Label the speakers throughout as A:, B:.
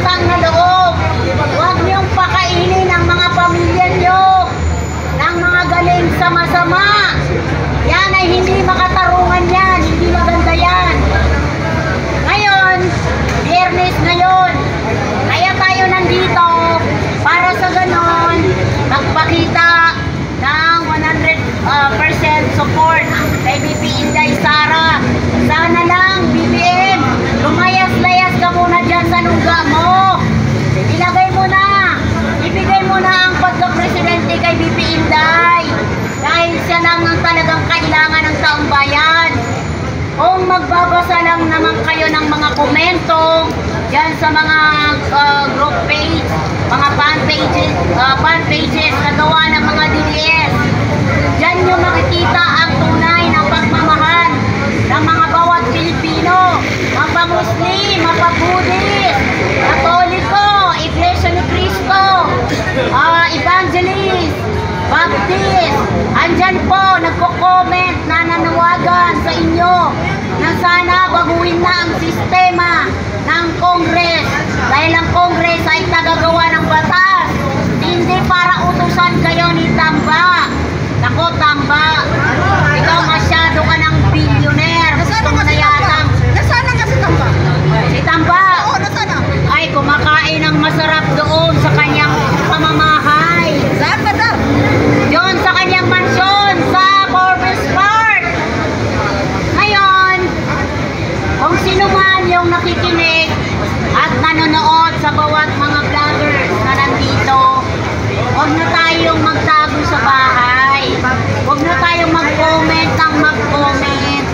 A: utang na loob. Huwag niyong pakainin ang mga pamilya niyo ng mga galing sa masama. Yan ay hindi makatarungan yan, hindi maganda yan. Ngayon, Biyernes ngayon, kaya tayo nandito para sa ganon, magpakita ng 100% support kay BP Inday Sara. Sana lang, BBM, lumayas-layas ka muna dyan sa luga mo. Ilagay mo na, ibigay mo na ang pagka-presidente kay BP Inday. Dahil siya lang ang talagang kailangan ng taong bayan. Kung magbabasa lang naman kayo ng mga komento dyan sa mga group page, mga fan pages na gawa ng mga DDS, dyan nyo makikita ang tunay ng pagmamahal ng mga bawat Pilipino, mapa-Muslim, mapa-Buddhist, Katoliko, Iglesia ni Cristo, Evangelist, Baptist. Andyan po, nagko-comment na nanawagan sa inyo na sana baguhin na ang sistema ng Congress. Dahil ang Congress ay tagagawa ng batas, hindi para utusan kayo ni Tamba. Nako, Tamba, ikaw masyado ka ng billionaire. Gusto mo na yatang.
B: Nasana nga si Tamba?
A: Si Tamba?
B: Oo, nasana.
A: Ay, kumakain ng masarap doon sa kanyang pamamahay.
B: Saan ba daw?
A: Doon sa kanyang mansyon sa Forbes Park. Ngayon, kung sino man yung nakikinig at nanonood sa bawat mga vloggers na nandito, huwag na tayong magtago sa bahay. Huwag na tayong mag-comment ng mag-comment.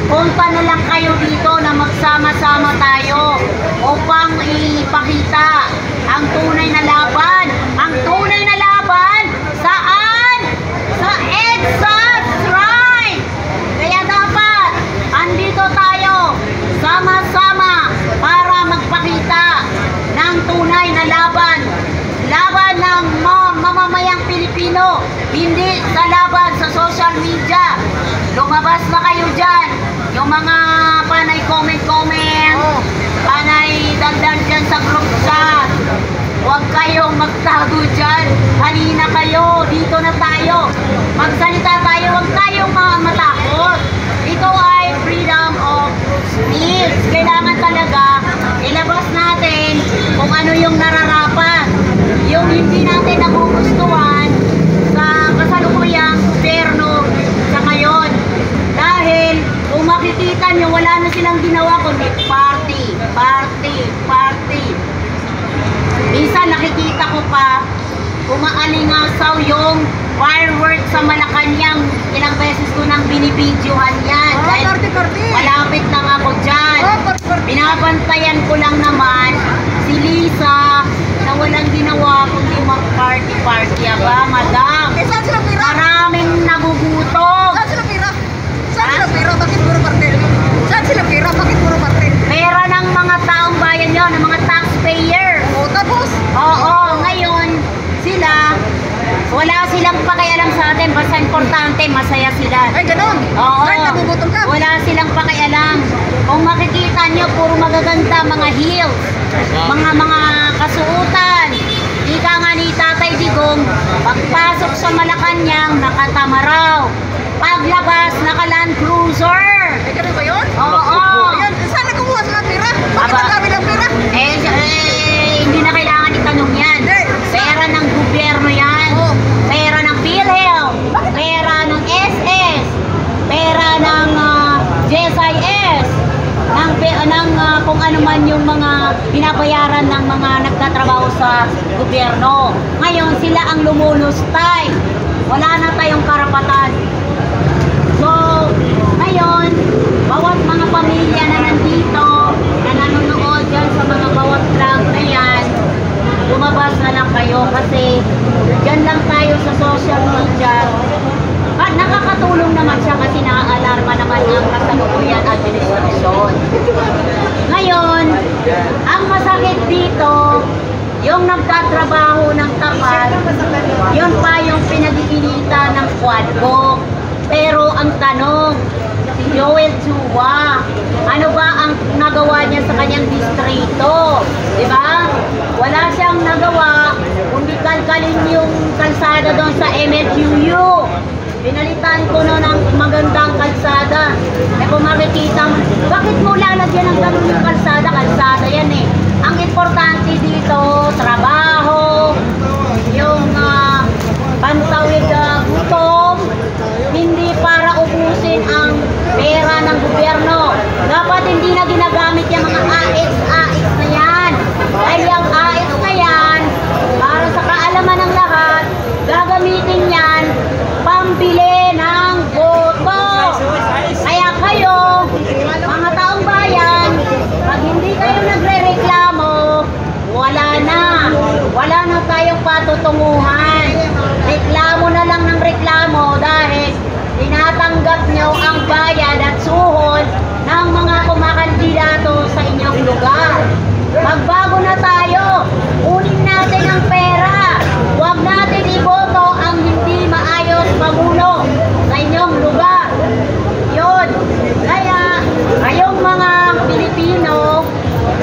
A: Punta na lang kayo dito na magsama-sama tayo upang ipakita ang tunay na laban. Ang tunay na laban saan? Sa EDSA Shrine! Kaya dapat andito tayo sama-sama para magpakita ng tunay na laban. Laban ng mamamayang Pilipino, hindi sa laban sa social media. Lumabas na kayo dyan. Yung mga panay comment-comment, panay dagdag dyan sa group chat. Huwag kayong magtago dyan. Halina kayo, dito na tayo. Magsalita tayo, huwag tayong matakot. Ito ay freedom of speech. Kailangan talaga ilabas natin kung ano yung nararapat. Yung hindi natin nagugustuhan sa kasalukuyang gobyerno sa ngayon. Dahil kung makikita nyo, wala na silang ginawa kundi party. Minsan nakikita ko pa umaalingasaw yung fireworks sa Malacanang. Ilang beses ko nang binibidyohan yan. Dahil malapit lang ako dyan. Binabantayan ko lang naman si Lisa na walang ginawa kundi mag-party. Aba, madam.
B: Saan sila pira?
A: Maraming nagugutom.
B: Saan sila pira? Saan sila pira? Bakit puro parte? Saan sila pira? Bakit puro parte?
A: Pera ng mga taong bayan yun, ng mga taxpayer.
B: O, tapos?
A: Oo, ngayon sila, wala silang pakialam sa atin, basta importante, masaya sila.
B: Ay, ganun.
A: Oo.
B: Kahit nagugutom ka.
A: Wala silang pakialam. Kung makikita nyo, puro magaganda mga heels, mga kasuotan. Ika nga ni Tatay Digong, pagpasok sa Malacanang, nakatama raw. Paglabas, naka-Land Cruiser.
B: Ay, ganun ba yun?
A: Oo.
B: Ayun, saan nagkumuha sa mga pira? Bakit
A: Aba.
B: ang dami ng pira?
A: Hindi na kailangan itanong yan. Pera ng gobyerno yan. Pera ng PhilHealth. Pera ng SS. Pera ng JSIS. Ng kung ano man yung mga binabayaran ng mga nagtatrabaho sa gobyerno. Ngayon, sila ang lumulustay. Wala na tayong karapatan. So, ngayon, bawat mga pamilya na nandito, na nanonood dyan sa mga bawat vlog na yan, lumabas na lang kayo kasi dyan lang tayo sa social media. At nakakatulong naman siya kasi nakaalarma naman ang kasalukuyan administrasyon. Ngayon, ang masakit dito, yung nagtatrabaho ng tapat, yun pa yung pinag-iinita ng Quadco. Pero ang tanong, si Joel Chua, ano ba ang nagawa niya sa kanyang distrito? Diba? kalsada doon sa MLQU. Pinalitan ko no ng magandang kalsada. Eh kung makikita mo, bakit mo lalagyan ng ganun yung kalsada? Kalsada yan eh. Ang importante dito, trabaho, yung pantawid gutom, hindi para ubusin ang pera ng gobyerno. Dapat hindi na ginagamit yung mga AX na yan. Dahil yung AX na yan, para sa kaalaman ng lahat, gagamitin yan pambili ng boto. Kaya kayo, mga taong bayan, pag hindi kayo nagre-reklamo, wala na tayong patutunguhan. Reklamo na lang ng reklamo dahil tinatanggap nyo ang bayad at suhod ng mga kumakandidato sa inyong lugar. Magbago na tayo, kunin natin ang pera, huwag natin iboto ang hindi maayos mamuno sa inyong lugar. Yun, kaya kayong mga Pilipino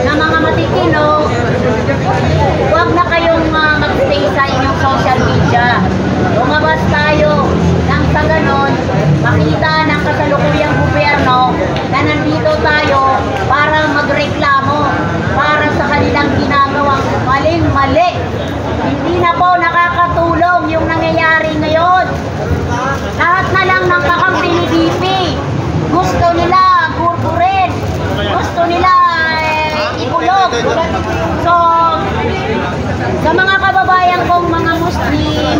A: na mga matitino, huwag na kayong mag-stay sa inyong social media. Lumabas tayo nang sa ganon, makita ng kasalukuyang gobyerno na nandito tayo para magreklamo para sa kanilang ginagawang maling-mali. Hindi na po nakakatulong yung nangyayari ngayon. Lahat na lang ng kakampi ni BP, gusto nila gurgurin, gusto nila ibulog. So, sa mga kababayan kong mga Muslim,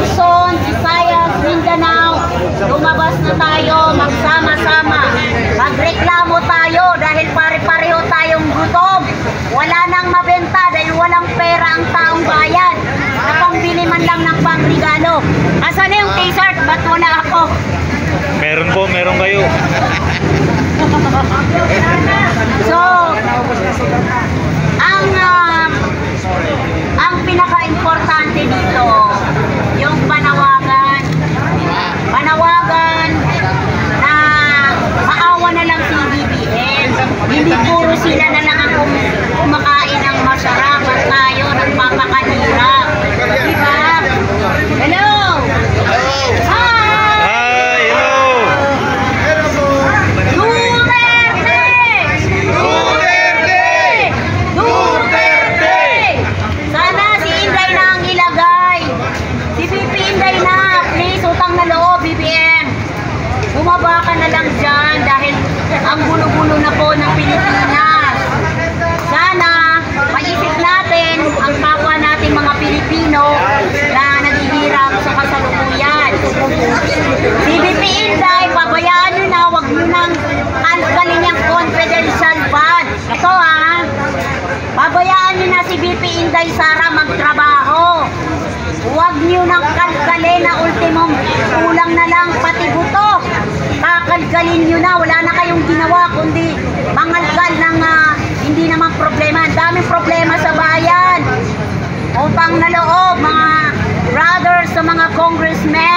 A: Luzon, Visayas, Mindanao, lumabas na tayo, magsama-sama. Magreklamo tayo dahil pare-pareho tayong gutom. Wala nang mabenta dahil walang pera ang taong bayan. Napambili man lang ng pangregalo. Asan na yung t-shirt? Ba't wala ako?
C: Meron po, meron kayo.
A: So, ang pinaka-importante dito, yung panawagan na maawa na lang si BBM. Hindi puro sila na lang ang kumakain ng masarap at tayo nagpapakanira. Diba? Hello! Hi!
C: Hi! Hello!
A: Duterte! Duterte! Duterte! Sana si Inday na ang ilagay. Si BP Inday na. Please, utang na loob, BBM. Bumaba ka na lang dyan dahil ang gulo-gulo na po ng Pilipinas. Sana, maisip natin ang kapwa natin mga Pilipino na naghihirap sa kasalukuyan. Si BP Inday, pabayaan nyo na, huwag nyo nang kalkalin yung confidential fund. Ito pabayaan nyo na si BP Inday Sara magtrabaho. Huwag nyo nang kalkalin na ultimong kulang na lang pati buto. Kakalkalin nyo na, wala na kayong ginawa kundi mangalkal ng hindi naman problema. Ang daming problema sa bayan. Utang na loob, mga brothers sa mga congressmen.